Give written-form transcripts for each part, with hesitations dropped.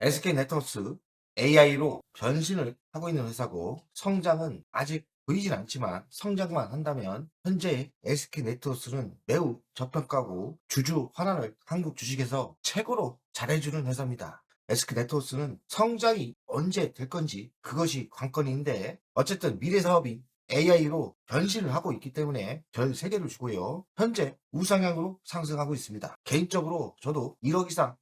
SK네트워크 AI로 변신을 하고 있는 회사고 성장은 아직 보이진 않지만 성장만 한다면 현재 SK네트워크는 매우 저평가고 주주 환원을 한국 주식에서 최고로 잘해주는 회사입니다. SK네트워크는 성장이 언제 될 건지 그것이 관건인데 어쨌든 미래 사업인 AI로 변신을 하고 있기 때문에 별 3개를 주고요. 현재 우상향으로 상승하고 있습니다. 개인적으로 저도 1억 이상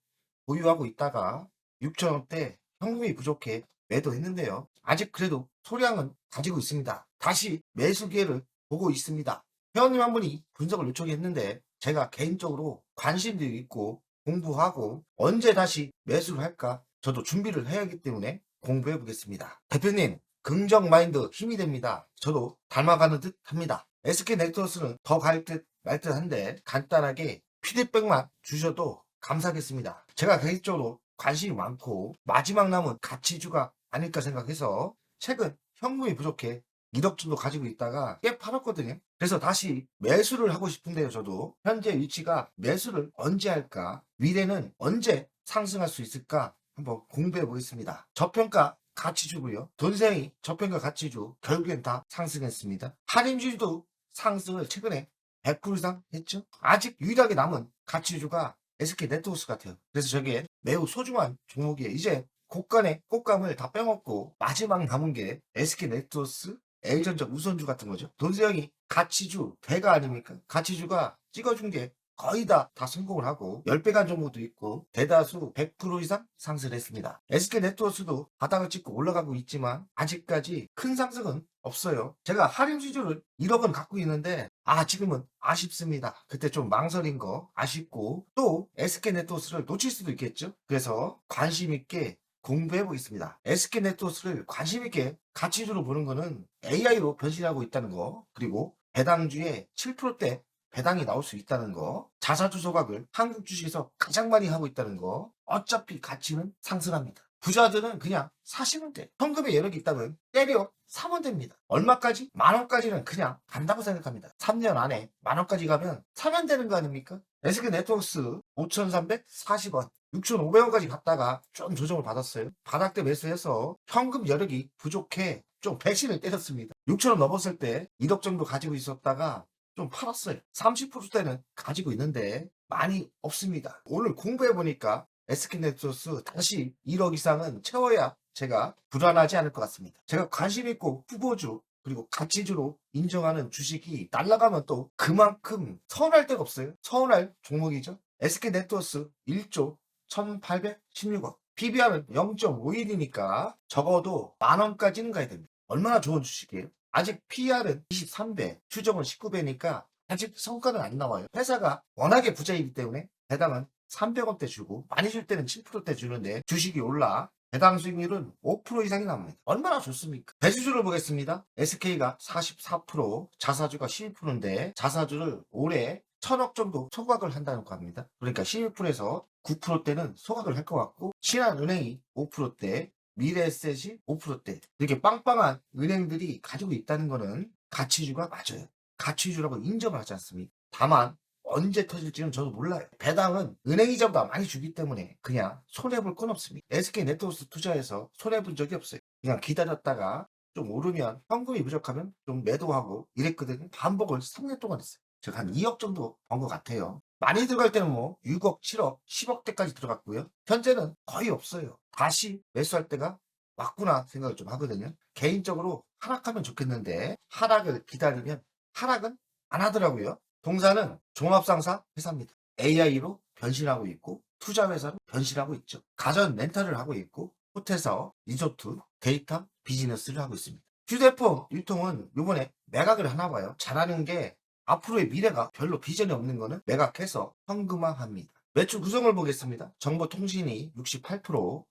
보유하고 있다가 6천원대 현금이 부족해 매도했는데요. 아직 그래도 소량은 가지고 있습니다. 다시 매수 기회를 보고 있습니다. 회원님 한 분이 분석을 요청했는데 제가 개인적으로 관심도 있고 공부하고 언제 다시 매수를 할까 저도 준비를 해야 하기 때문에 공부해 보겠습니다. 대표님 긍정 마인드 힘이 됩니다. 저도 닮아가는 듯 합니다. SK네트워크는 더 갈 듯 말 듯 한데 간단하게 피드백만 주셔도 감사하겠습니다. 제가 개인적으로 관심이 많고 마지막 남은 가치주가 아닐까 생각해서 최근 현금이 부족해 1억 정도 가지고 있다가 꽤 팔았거든요. 그래서 다시 매수를 하고 싶은데요. 저도 현재 위치가 매수를 언제 할까, 미래는 언제 상승할 수 있을까 한번 공부해 보겠습니다. 저평가 가치주고요. 돈생이 저평가 가치주 결국엔 다 상승했습니다. 할인주도 상승을 최근에 100% 이상 했죠. 아직 유일하게 남은 가치주가 SK네트워크 같아요. 그래서 저게 매우 소중한 종목이에요. 이제 고간의 꽃감을 다 빼먹고 마지막 남은 게 SK네트워크 L전적 우선주 같은 거죠. 돈세형이 가치주 대가 아닙니까? 가치주가 찍어준 게 거의 다 성공을 하고 10배 간 정도도 있고 대다수 100% 이상 상승했습니다. SK네트워크도 바닥을 찍고 올라가고 있지만 아직까지 큰 상승은 없어요. 제가 할인 수주를 1억은 갖고 있는데 지금은 아쉽습니다. 그때 좀 망설인 거 아쉽고 또 SK네트워크를 놓칠 수도 있겠죠. 그래서 관심 있게 공부해 보겠습니다. SK네트워크를 관심 있게 가치주로 보는 거는 AI로 변신하고 있다는 거, 그리고 배당주에 7%대 배당이 나올 수 있다는 거, 자사주 소각을 한국 주식에서 가장 많이 하고 있다는 거, 어차피 가치는 상승합니다. 부자들은 그냥 사시면 돼. 현금에 여력이 있다면 때려 사면 됩니다. 얼마까지? 10,000원까지는 그냥 간다고 생각합니다. 3년 안에 10,000원까지 가면 사면 되는 거 아닙니까? SK네트워크 5,340원, 6,500원까지 갔다가 좀 조정을 받았어요. 바닥 때 매수해서 현금 여력이 부족해 좀 배신을 때렸습니다. 6,000원 넘었을 때 1억 정도 가지고 있었다가 좀 팔았어요. 30%대는 가지고 있는데 많이 없습니다. 오늘 공부해보니까 SK네트워크 다시 1억 이상은 채워야 제가 불안하지 않을 것 같습니다. 제가 관심 있고 후보주 그리고 가치주로 인정하는 주식이 날아가면 또 그만큼 서운할 데가 없어요. 서운할 종목이죠. SK네트워크 1조 1816억. PBR은 0.51이니까 적어도 10,000원까지는 가야 됩니다. 얼마나 좋은 주식이에요? 아직 PR은 23배, 추정은 19배니까 아직 성과는 안 나와요. 회사가 워낙에 부자이기 때문에 배당은 300원대 주고 많이 줄 때는 7%대 주는데 주식이 올라 배당 수익률은 5% 이상이 납니다. 얼마나 좋습니까? 대주주를 보겠습니다. SK가 44%, 자사주가 12%인데 자사주를 올해 1,000억 정도 소각을 한다고 합니다. 그러니까 12%에서 9%대는 소각을 할 것 같고 신한은행이 5%대, 미래에셋이 5%대 이렇게 빵빵한 은행들이 가지고 있다는 거는 가치주가 맞아요. 가치주라고 인정을 하지 않습니까? 다만 언제 터질지는 저도 몰라요. 배당은 은행이자보다 많이 주기 때문에 그냥 손해볼 건 없습니다. SK네트워크 투자해서 손해본 적이 없어요. 그냥 기다렸다가 좀 오르면 현금이 부족하면 좀 매도하고 이랬거든요. 반복을 3년 동안 했어요. 제가 한 2억 정도 번 것 같아요. 많이 들어갈 때는 뭐 6억, 7억, 10억대까지 들어갔고요. 현재는 거의 없어요. 다시 매수할 때가 왔구나 생각을 좀 하거든요. 개인적으로 하락하면 좋겠는데 하락을 기다리면 하락은 안 하더라고요. 동사는 종합상사 회사입니다. AI로 변신하고 있고 투자회사로 변신하고 있죠. 가전 렌탈을 하고 있고 호텔사업, 리조트, 데이터 비즈니스를 하고 있습니다. 휴대폰 유통은 요번에 매각을 하나 봐요. 잘하는 게 앞으로의 미래가 별로 비전이 없는 거는 매각해서 현금화합니다. 매출 구성을 보겠습니다. 정보통신이 68%,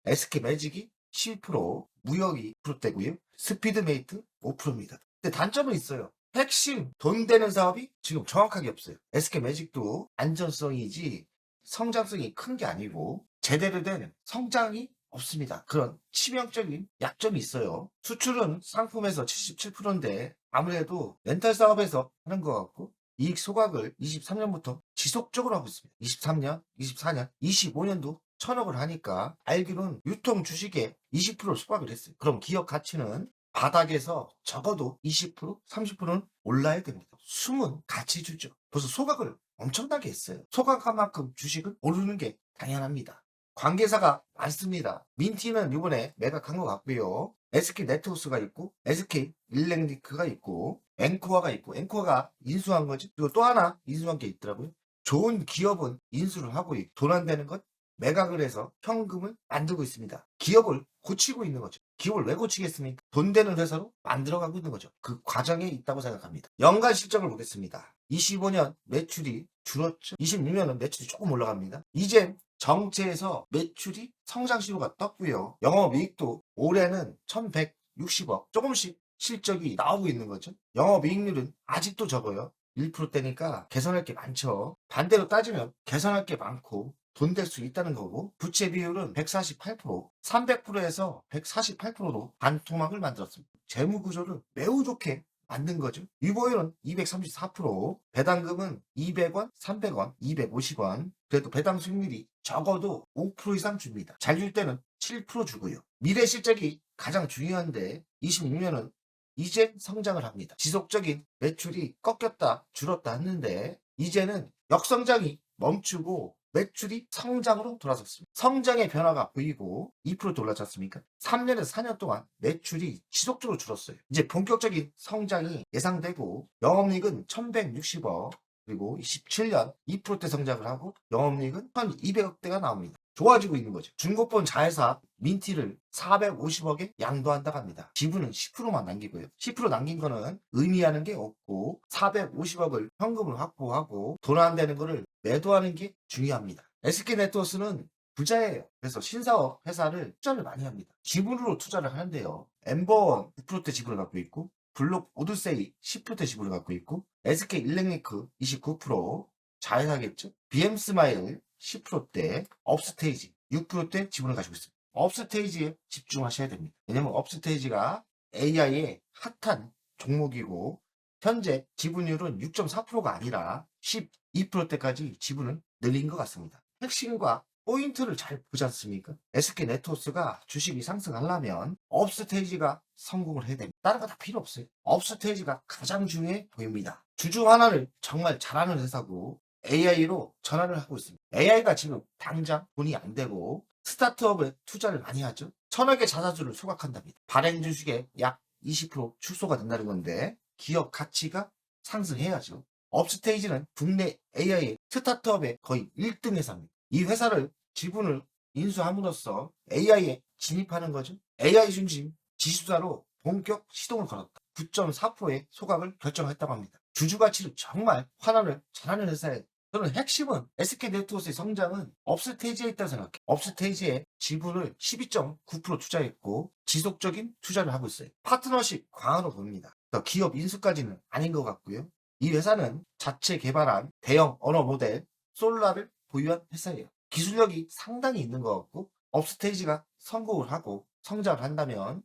SK매직이 12%, 무역이 10%대고요. 스피드메이트 5%입니다. 근데 단점은 있어요. 핵심 돈 되는 사업이 지금 정확하게 없어요. SK매직도 안전성이지 성장성이 큰 게 아니고 제대로 된 성장이 없습니다. 그런 치명적인 약점이 있어요. 수출은 상품에서 77%인데 아무래도 렌탈 사업에서 하는 것 같고 이익 소각을 23년부터 지속적으로 하고 있습니다. 23년, 24년, 25년도 천억을 하니까 알기로는 유통 주식의 20%를 소각을 했어요. 그럼 기업 가치는 바닥에서 적어도 20%, 30%는 올라야 됩니다. 숨은 가치주죠. 벌써 소각을 엄청나게 했어요. 소각한 만큼 주식은 오르는 게 당연합니다. 관계사가 많습니다. 민티는 이번에 매각한 것 같고요. SK 네트워크가 있고 SK 일렉트리크가 있고 앵코어가 있고, 앵코어가 인수한 거지. 그리고 또 하나 인수한 게 있더라고요. 좋은 기업은 인수를 하고 돈 안 되는 것 매각을 해서 현금을 만들고 있습니다. 기업을 고치고 있는 거죠. 기업을 왜 고치겠습니까? 돈 되는 회사로 만들어가고 있는 거죠. 그 과정에 있다고 생각합니다. 연간 실적을 보겠습니다. 25년 매출이 줄었죠. 26년은 매출이 조금 올라갑니다. 이제 정체에서 매출이 성장 신호가 떴고요. 영업이익도 올해는 1160억, 조금씩 실적이 나오고 있는 거죠. 영업이익률은 아직도 적어요. 1%대니까 개선할 게 많죠. 반대로 따지면 개선할 게 많고 돈 될 수 있다는 거고, 부채 비율은 148%, 300%에서 148%로 반토막을 만들었습니다. 재무 구조를 매우 좋게 만든 거죠. 유보율은 234%, 배당금은 200원, 300원, 250원. 그래도 배당 수익률이 적어도 5% 이상 줍니다. 잘 줄 때는 7% 주고요. 미래 실적이 가장 중요한데 26년은 이제 성장을 합니다. 지속적인 매출이 꺾였다 줄었다 했는데 이제는 역성장이 멈추고 매출이 성장으로 돌아섰습니다. 성장의 변화가 보이고 2% 올랐지 않습니까? 3년에서 4년 동안 매출이 지속적으로 줄었어요. 이제 본격적인 성장이 예상되고 영업이익은 1160억, 그리고 27년 2%대 성장을 하고 영업이익은 1200억대가 나옵니다. 좋아지고 있는 거죠. 중고폰 자회사 민티를 450억에 양도한다고 합니다. 지분은 10%만 남기고요. 10% 남긴 거는 의미하는 게 없고 450억을 현금을 확보하고 돈 안 되는 거를 매도하는 게 중요합니다. SK네트워크는 부자예요. 그래서 신사업 회사를 투자를 많이 합니다. 지분으로 투자를 하는데요. 엠버원 9%대 지분을 갖고 있고, 블록 오드세이 10%대 지분을 갖고 있고, SK 일렉트리크 29%, 자회사겠죠. BM스마일 10%대, 업스테이지 6%대 지분을 가지고 있습니다. 업스테이지에 집중하셔야 됩니다. 왜냐면 업스테이지가 AI의 핫한 종목이고 현재 지분율은 6.4%가 아니라 12%대까지 지분을 늘린 것 같습니다. 핵심과 포인트를 잘 보지 않습니까? SK네트워크가 주식이 상승하려면 업스테이지가 성공을 해야 됩니다. 다른 거 다 필요 없어요. 업스테이지가 가장 중요해 보입니다. 주주 하나를 정말 잘하는 회사고 AI로 전환을 하고 있습니다. AI가 지금 당장 돈이 안 되고 스타트업에 투자를 많이 하죠. 천억의 자사주를 소각한답니다. 발행 주식의 약 20% 축소가 된다는 건데 기업 가치가 상승해야죠. 업스테이지는 국내 AI 스타트업의 거의 1등 회사입니다. 이 회사를 지분을 인수함으로써 AI에 진입하는 거죠. AI 중심 지수사로 본격 시동을 걸었다. 9.4%의 소각을 결정했다고 합니다. 주주 가치를 정말 환원을 잘하는 회사에 저는 핵심은 SK네트워크의 성장은 업스테이지에 있다고 생각해요. 업스테이지에 지분을 12.9% 투자했고 지속적인 투자를 하고 있어요. 파트너십 강화로 봅니다. 기업 인수까지는 아닌 것 같고요. 이 회사는 자체 개발한 대형 언어 모델 솔라를 보유한 회사예요. 기술력이 상당히 있는 것 같고 업스테이지가 성공을 하고 성장을 한다면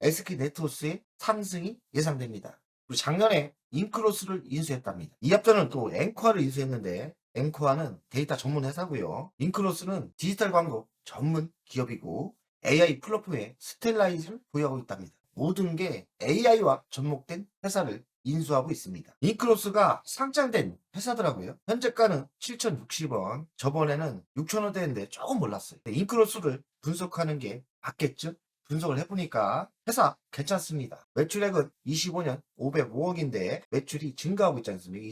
SK네트워크의 상승이 예상됩니다. 그리고 작년에 인크로스를 인수했답니다. 이 앞전은 또 앵코아를 인수했는데 앵코아는 데이터 전문 회사고요. 인크로스는 디지털 광고 전문 기업이고 AI 플랫폼에 스텔라이즈를 보유하고 있답니다. 모든 게 AI와 접목된 회사를 인수하고 있습니다. 인크로스가 상장된 회사더라고요. 현재가는 7,060원, 저번에는 6,000원대인데 조금 올랐어요. 인크로스를 분석하는 게 맞겠죠? 분석을 해보니까 회사 괜찮습니다. 매출액은 25년 505억인데 매출이 증가하고 있지 않습니까?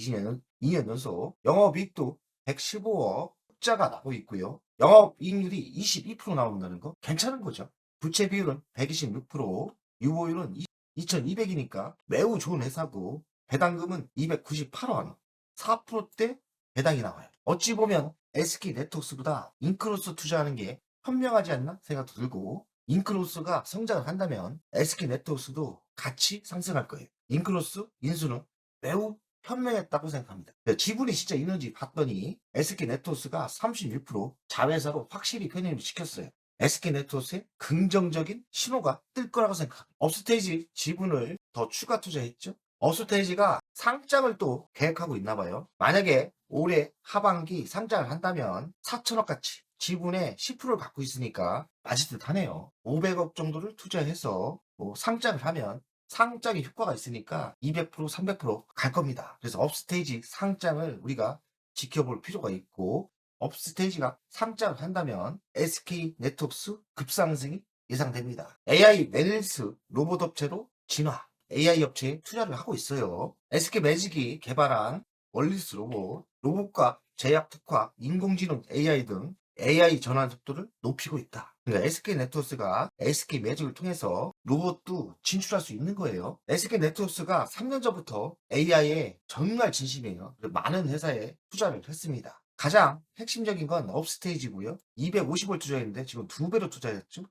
2년 연속. 영업이익도 115억 흑자가 나고 있고요. 영업이익률이 22% 나온다는 거 괜찮은 거죠. 부채 비율은 126%, 유보율은 2200이니까 매우 좋은 회사고 배당금은 298원, 4%대 배당이 나와요. 어찌 보면 SK네트워크보다 인크로스 투자하는 게 현명하지 않나 생각도 들고 인크로스가 성장을 한다면 SK네트워크도 같이 상승할 거예요. 인크로스 인수는 매우 현명했다고 생각합니다. 지분이 진짜 있는지 봤더니 SK네트워크가 36% 자회사로 확실히 편입을 시켰어요. SK네트워크에 긍정적인 신호가 뜰 거라고 생각합니다. 업스테이지 지분을 더 추가 투자했죠. 업스테이지가 상장을 또 계획하고 있나 봐요. 만약에 올해 하반기 상장을 한다면 4천억 가치 지분의 10%를 갖고 있으니까 맞을듯하네요. 500억 정도를 투자해서 뭐 상장을 하면 상장의 효과가 있으니까 200%, 300%갈 겁니다. 그래서 업스테이지 상장을 우리가 지켜볼 필요가 있고, 업스테이지가 상장을 한다면 SK 네트워크스 급상승이 예상됩니다. AI 웰스 로봇 업체로 진화, AI 업체에 투자를 하고 있어요. SK 매직이 개발한 월리스 로봇, 로봇과 제약 특화, 인공지능 AI 등 AI 전환 속도를 높이고 있다. 그러니까 SK 네트워크스가 SK 매직을 통해서 로봇도 진출할 수 있는 거예요. SK 네트워크스가 3년 전부터 AI에 정말 진심이에요. 많은 회사에 투자를 했습니다. 가장 핵심적인 건 업스테이지고요. 250을 투자했는데 지금 2배로 투자했죠.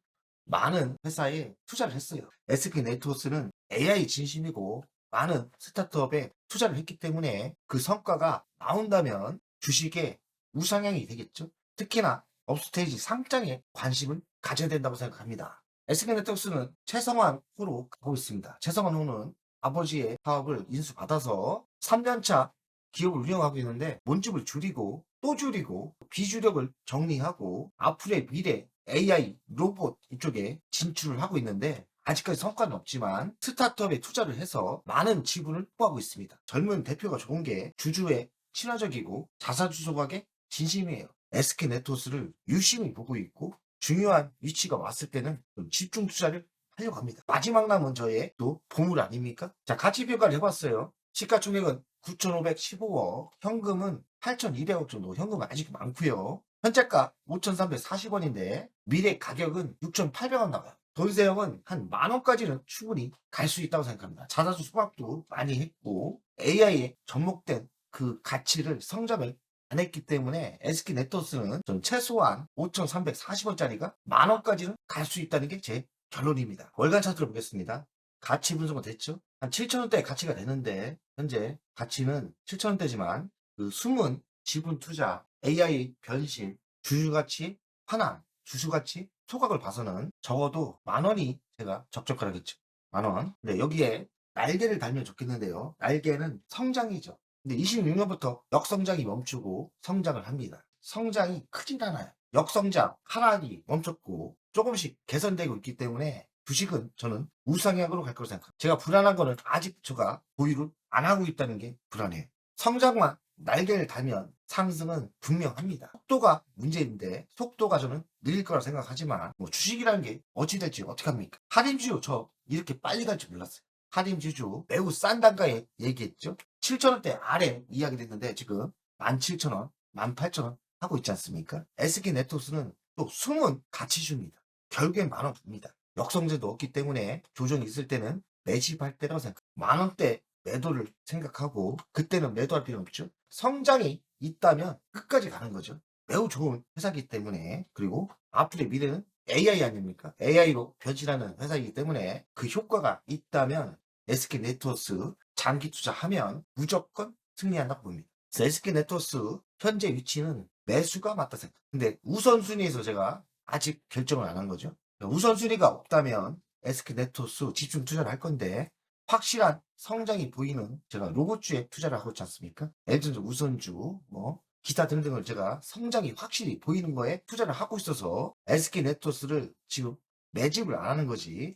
많은 회사에 투자를 했어요. SK 네트워크스는 AI 진심이고 많은 스타트업에 투자를 했기 때문에 그 성과가 나온다면 주식의 우상향이 되겠죠. 특히나 업스테이지 상장에 관심을 가져야 된다고 생각합니다. SK 네트워크스는 최성환 후로 가고 있습니다. 최성환 후는 아버지의 사업을 인수받아서 3년차 기업을 운영하고 있는데 몸집을 줄이고 또 줄이고 비주력을 정리하고 앞으로의 미래 AI, 로봇 이쪽에 진출을 하고 있는데 아직까지 성과는 없지만 스타트업에 투자를 해서 많은 지분을 확보하고 있습니다. 젊은 대표가 좋은 게 주주에 친화적이고 자사주 조각에 진심이에요. SK 네트워크스를 유심히 보고 있고 중요한 위치가 왔을 때는 좀 집중 투자를 하려고 합니다. 마지막 남은 저의 또 보물 아닙니까? 자, 가치 평가를 해봤어요. 시가총액은 9,515억, 현금은 8,200억 정도, 현금은 아직 많고요. 현재가 5,340원인데 미래 가격은 6,800원 나와요. 돈세형은 한 만원까지는 충분히 갈 수 있다고 생각합니다. 자사주 수박도 많이 했고 AI에 접목된 그 가치를 성장을 안 했기 때문에 SK 네트워크스는 전 최소한 5,340원짜리가 만원까지는 갈 수 있다는 게 제 결론입니다. 월간 차트를 보겠습니다. 가치 분석은 됐죠? 한 7,000원대 가치가 되는데 현재 가치는 7,000원대지만 그 숨은 지분 투자, AI 변신, 주주가치 환원, 주주가치 소각을 봐서는 적어도 만원이 제가 적적하겠죠. 만원. 근데 여기에 날개를 달면 좋겠는데요. 날개는 성장이죠. 근데 26년부터 역성장이 멈추고 성장을 합니다. 성장이 크진 않아요. 역성장, 하락이 멈췄고 조금씩 개선되고 있기 때문에 주식은 저는 우상향으로 갈 거라고 생각합니다. 제가 불안한 거는 아직 제가 보유를 안 하고 있다는 게 불안해요. 성장만 날개를 달면 상승은 분명합니다. 속도가 문제인데 속도가 저는 느릴 거라 생각하지만 뭐 주식이라는 게 어찌 될지 어떻게 합니까? 할인주요 저 이렇게 빨리 갈 줄 몰랐어요. 할인주주 매우 싼 단가에 얘기했죠. 7,000원대 아래 이야기를 했는데 지금 17,000원, 18,000원 하고 있지 않습니까? SK 네트워크스는 또 숨은 가치주입니다. 결국엔 만원 봅니다. 역성제도 없기 때문에 조정이 있을 때는 매집할 때라고 생각. 만원대 매도를 생각하고 그때는 매도할 필요 없죠. 성장이 있다면 끝까지 가는 거죠. 매우 좋은 회사이기 때문에 그리고 앞으로의 미래는 AI 아닙니까? AI로 변신하는 회사이기 때문에 그 효과가 있다면 SK 네트워크스 장기 투자하면 무조건 승리한다고 봅니다. 그래서 SK 네트워크스 현재 위치는 매수가 맞다 생각. 근데 우선순위에서 제가 아직 결정을 안 한 거죠. 우선순위가 없다면 SK 네트워크스 집중 투자를 할 건데 확실한 성장이 보이는 제가 로봇주에 투자를 하고 있지 않습니까? 예를 들어서 우선주, 뭐 기타 등등을 제가 성장이 확실히 보이는 거에 투자를 하고 있어서 SK 네트워크스를 지금 매집을 안 하는 거지.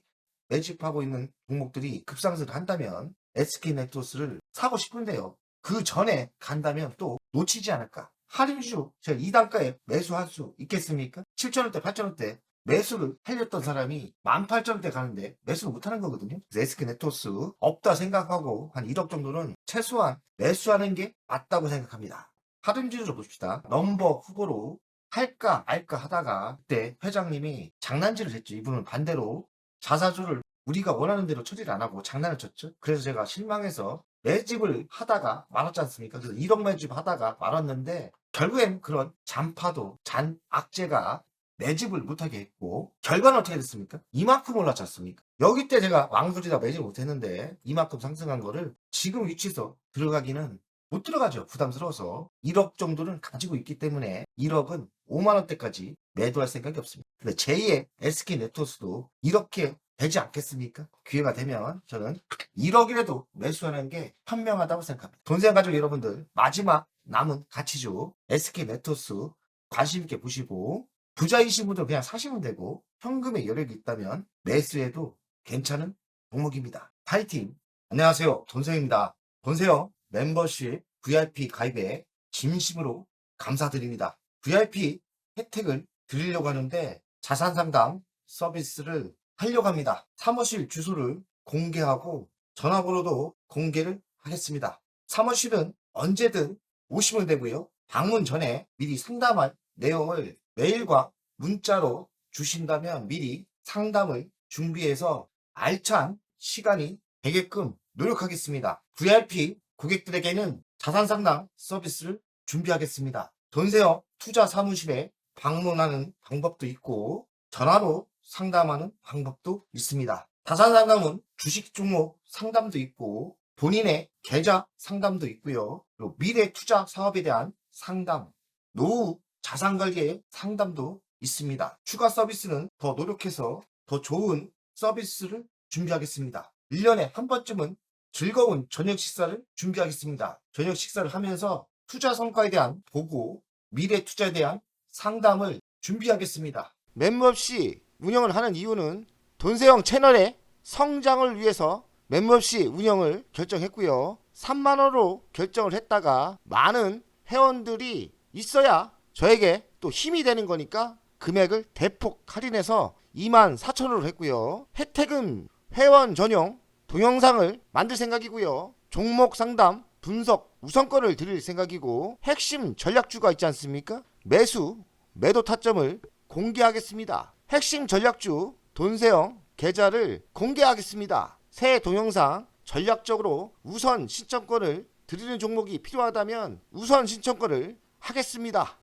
매집하고 있는 종목들이 급상승을 한다면 SK 네트워크스를 사고 싶은데요. 그 전에 간다면 또 놓치지 않을까. 할인주 제가 이 단가에 매수할 수 있겠습니까? 7,000원대, 8,000원대 매수를 하렸던 사람이 18,000원대 가는데 매수를 못하는 거거든요. 그래서 SK 네트워크스 없다 생각하고 한 1억 정도는 최소한 매수하는 게 맞다고 생각합니다. 할인주를 봅시다. 넘버 후보로 할까 말까 하다가 그때 회장님이 장난질을 했죠. 이분은 반대로 자사주를 우리가 원하는 대로 처리를 안 하고 장난을 쳤죠. 그래서 제가 실망해서 매집을 하다가 말았지 않습니까? 그래서 1억 매집 하다가 말았는데 결국엔 그런 잔파도 잔 악재가 매집을 못하게 했고 결과는 어떻게 됐습니까? 이만큼 올랐지 않습니까? 여기 때 제가 왕소리다 매집을 못했는데 이만큼 상승한 거를 지금 위치에서 들어가기는 못 들어가죠. 부담스러워서 1억 정도는 가지고 있기 때문에 1억은 5만 원대까지 매도할 생각이 없습니다. 근데 제2의 SK 네트워크스도 이렇게 되지 않겠습니까? 기회가 되면 저는 1억이라도 매수하는 게 현명하다고 생각합니다. 돈세안 가족 여러분들 마지막 남은 가치주 SK 네트워크스 관심 있게 보시고 부자이신 분들 그냥 사시면 되고 현금의 여력이 있다면 매수해도 괜찮은 종목입니다. 파이팅! 안녕하세요. 돈세영입니다. 돈세영 멤버십 VIP 가입에 진심으로 감사드립니다. VIP 혜택을 드리려고 하는데 자산상담 서비스를 하려고 합니다. 사무실 주소를 공개하고 전화번호도 공개를 하겠습니다. 사무실은 언제든 오시면 되고요. 방문 전에 미리 상담할 내용을 메일과 문자로 주신다면 미리 상담을 준비해서 알찬 시간이 되게끔 노력하겠습니다. VIP 고객들에게는 자산상담 서비스를 준비하겠습니다. 돈세영 투자 사무실에 방문하는 방법도 있고 전화로 상담하는 방법도 있습니다. 자산상담은 주식 종목 상담도 있고 본인의 계좌 상담도 있고요. 그리고 미래 투자 사업에 대한 상담, 노후 자산관리의 상담도 있습니다. 추가 서비스는 더 노력해서 더 좋은 서비스를 준비하겠습니다. 1년에 한 번쯤은 즐거운 저녁 식사를 준비하겠습니다. 저녁 식사를 하면서 투자 성과에 대한 보고, 미래 투자에 대한 상담을 준비하겠습니다. 멤버십 운영을 하는 이유는 돈세영 채널의 성장을 위해서 멤버십 운영을 결정했고요. 3만원으로 결정을 했다가 많은 회원들이 있어야 저에게 또 힘이 되는 거니까 금액을 대폭 할인해서 24,000원으로 했고요. 혜택은 회원 전용 동영상을 만들 생각이고요. 종목 상담 분석 우선권을 드릴 생각이고 핵심 전략주가 있지 않습니까? 매수 매도 타점을 공개하겠습니다. 핵심 전략주 돈세영 계좌를 공개하겠습니다. 새 동영상 전략적으로 우선 신청권을 드리는 종목이 필요하다면 우선 신청권을 하겠습니다.